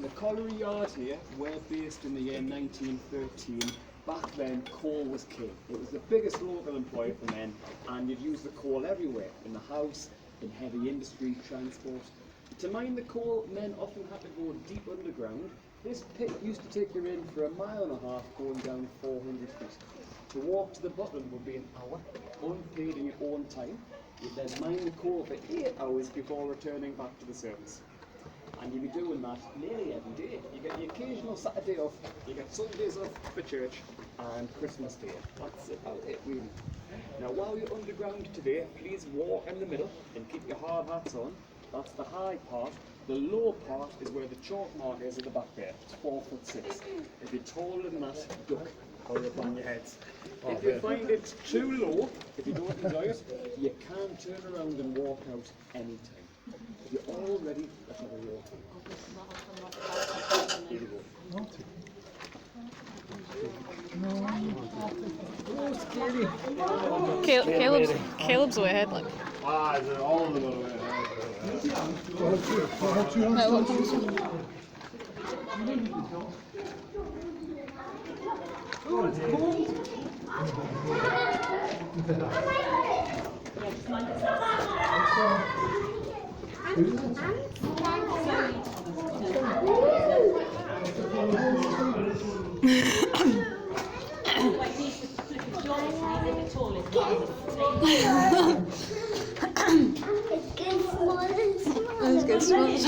the colliery yard here, we're based in the year 1913. Back then, coal was king. It was the biggest local employer for men, and you'd use the coal everywhere, in the house, in heavy industry, transport. To mine the coal, men often had to go deep underground. This pit used to take you in for a mile and a half, going down 400 feet. To walk to the bottom would be an hour, unpaid in your own time. You'd then mine the coal for 8 hours before returning back to the surface. And you'd be doing that nearly every day. You get the occasional Saturday off, you get Sundays off for church, and Christmas Day. That's about it, really. Now, while you're underground today, please walk in the middle and keep your hard hats on. That's the high part. The low part is where the chalk mark is at the back there. It's 4'6". If you're taller than that, duck or up on your heads. If you find it too low, if you don't enjoy it, you can turn around and walk out anytime. If you're all ready, let's have a walk. Here we go. Oh, scary. Caleb's way ahead, like. Ah, is it all of them way ahead? No, what comes from? Oh, it's cold. Let's get smaller.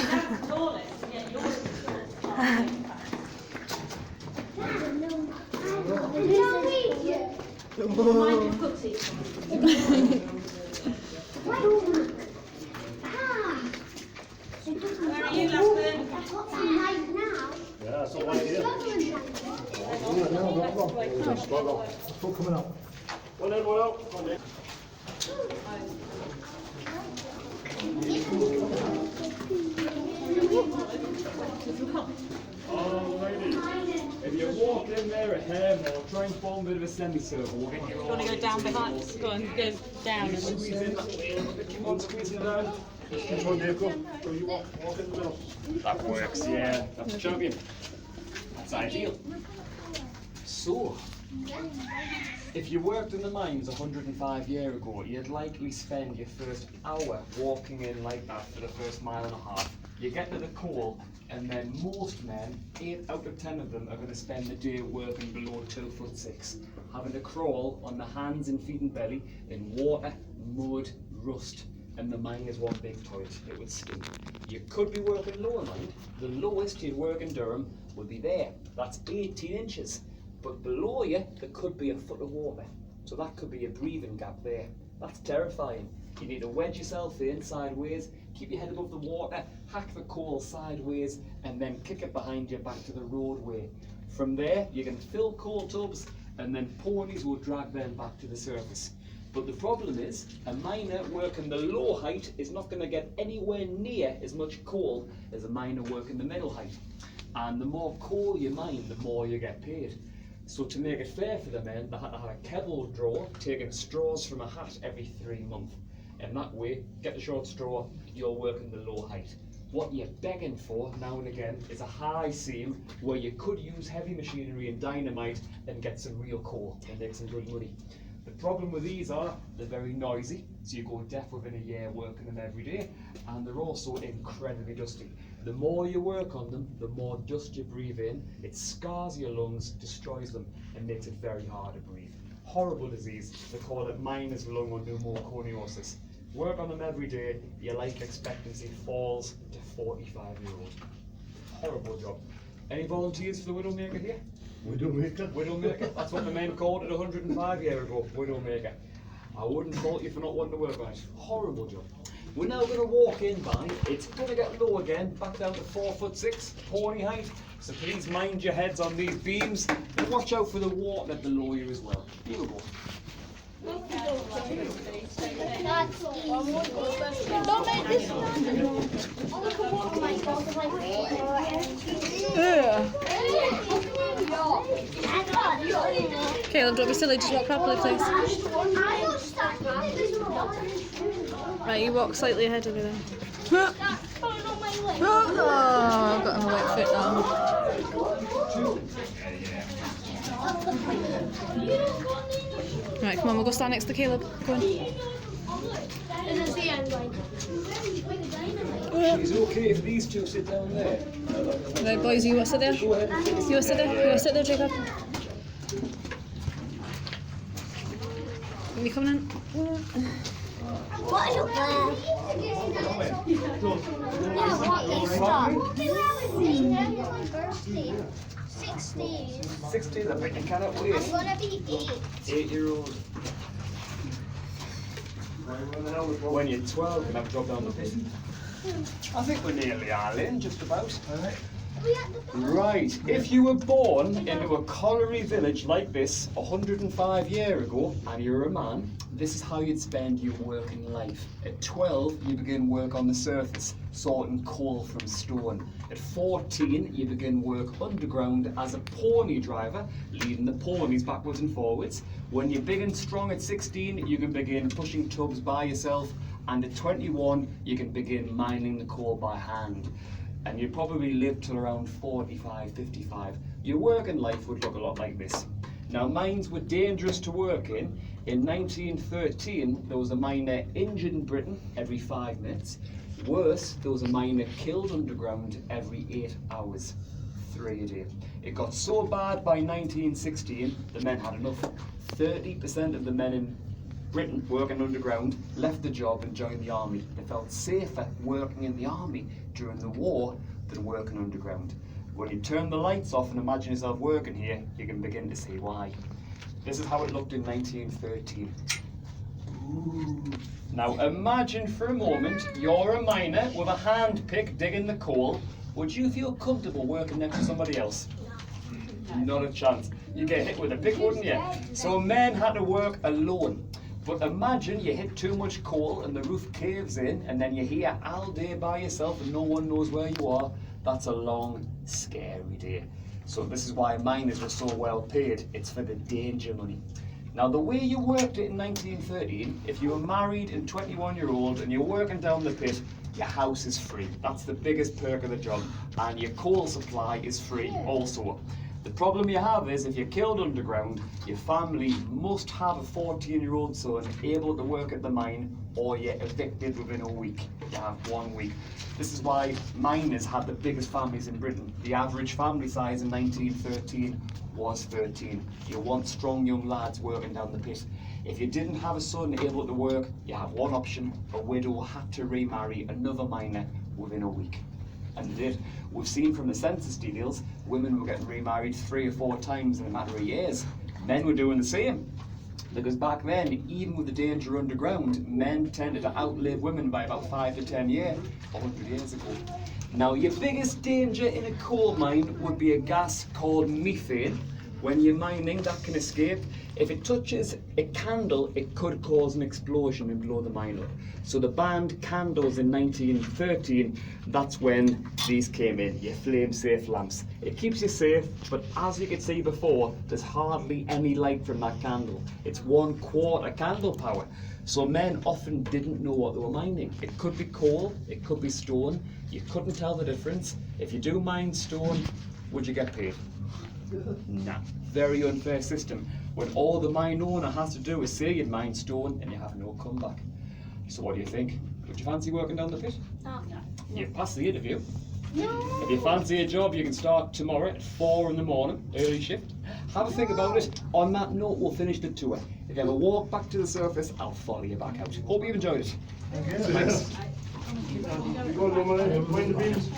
Yeah, so what here? Foot coming up. One in, one out. One in. Alrighty. If you walk in there ahead, or try and form a bit of a semicircle, we'll get you all. You want to go down behind? Go on, go down. And Squeeze in that way, keep on squeezing down. Which one, Dave? Go. So you walk in the middle. That works, yeah. That's the champion. That's ideal. So, if you worked in the mines 105 years ago, you'd likely spend your first hour walking in like that for the first mile and a half. You get to the coal, and then most men, 8 out of 10 of them, are going to spend the day working below 2'6", having to crawl on the hands and feet and belly in water, mud, rust. And the mine is one big toilet. It would stink. You could be working lower mine. The lowest you'd work in Durham would be there. That's 18 inches. But below you, there could be a foot of water. So that could be a breathing gap there. That's terrifying. You need to wedge yourself in sideways, keep your head above the water, hack the coal sideways, and then kick it behind you back to the roadway. From there, you can fill coal tubs, and then ponies will drag them back to the surface. But the problem is, a miner working the low height is not going to get anywhere near as much coal as a miner working the middle height. And the more coal you mine, the more you get paid. So to make it fair for the men, they had to have a kebble draw, taking straws from a hat every 3 months. And that way, get the short straw, you're working the low height. What you're begging for now and again is a high seam where you could use heavy machinery and dynamite and get some real coal and make some good money. The problem with these are they're very noisy, so you go deaf within a year working them every day, and they're also incredibly dusty. The more you work on them, the more dust you breathe in, it scars your lungs, destroys them, and makes it very hard to breathe. Horrible disease. They call it miner's lung or pneumoconiosis. Work on them every day, your life expectancy falls to 45-year-old. Horrible job. Any volunteers for the Widowmaker here? Widowmaker. Widowmaker. That's what the men called it 105 years ago. Widowmaker. I wouldn't fault you for not wanting to work on it. Horrible job. We're now going to walk in by. It's going to get low again, back down to 4'6", pony height. So please mind your heads on these beams and watch out for the water below you as well. Here we go. Don't make this one. Caleb, don't be silly, just walk properly, please. Right, you walk slightly ahead of me then. Oh, I've got him a wet foot now. Right, come on, we'll go stand next to Caleb. Go on. And it's the end, like. Is it okay if these two sit down there? Right, boys, you sit there. Go ahead. You sit there. You sit there, Jacob. Are you coming in? What is up there? Birthday. 16. 16, I bet you cannot wait. I'm gonna be 8. 8-year-old. When you're 12, you can have a drop down the pit. I think we're nearly all in, just about. Right, if you were born into a colliery village like this 105 years ago and you're a man, this is how you'd spend your working life. At 12, you begin work on the surface, sorting coal from stone. At 14, you begin work underground as a pony driver, leading the ponies backwards and forwards. When you're big and strong at 16, you can begin pushing tubs by yourself, and at 21, you can begin mining the coal by hand. And you'd probably live till around 45, 55. Your working life would look a lot like this. Now, mines were dangerous to work in. In 1913, there was a miner injured in Britain every 5 minutes. Worse, there was a miner killed underground every 8 hours, 3 a day. It got so bad by 1916, the men had enough. 30% of the men in Britain working underground left the job and joined the army. They felt safer working in the army during the war than working underground. When you turn the lights off and imagine yourself working here, you can begin to see why. This is how it looked in 1913. Ooh. Now imagine for a moment you're a miner with a hand pick digging the coal. Would you feel comfortable working next to somebody else? Not a chance. You get hit with a pick, wouldn't you? So men had to work alone. But imagine you hit too much coal and the roof caves in, and then you're here all day by yourself and no one knows where you are. That's a long, scary day. So this is why miners were so well paid. It's for the danger money. Now the way you worked it in 1913, if you were married and 21-year-old and you're working down the pit, your house is free. That's the biggest perk of the job. And your coal supply is free also. The problem you have is if you're killed underground, your family must have a 14-year-old son able to work at the mine, or you're evicted within a week. You have 1 week. This is why miners had the biggest families in Britain. The average family size in 1913 was 13. You want strong young lads working down the pit. If you didn't have a son able to work, you have one option. A widow had to remarry another miner within a week. And they did. We've seen from the census details, women were getting remarried 3 or 4 times in a matter of years. Men were doing the same. Because back then, even with the danger underground, men tended to outlive women by about 5 to 10 years, 100 years ago. Now, your biggest danger in a coal mine would be a gas called methane. When you're mining, that can escape. If it touches a candle, it could cause an explosion and blow the mine up. So the banned candles in 1913, that's when these came in, your flame-safe lamps. It keeps you safe, but as you could see before, there's hardly any light from that candle. It's 1/4 candle power. So men often didn't know what they were mining. It could be coal, it could be stone. You couldn't tell the difference. If you do mine stone, would you get paid? Nah, very unfair system. When all the mine owner has to do is say you'd mine stone and you have no comeback. So what do you think? Would you fancy working down the pit? No. You've passed the interview. No. If you fancy a job, you can start tomorrow at 4 in the morning, early shift. Have a think about it. On that note, we'll finish the tour. If you ever walk back to the surface, I'll follow you back out. Hope you've enjoyed it. Thanks. You go, Dominic. Mind the beans.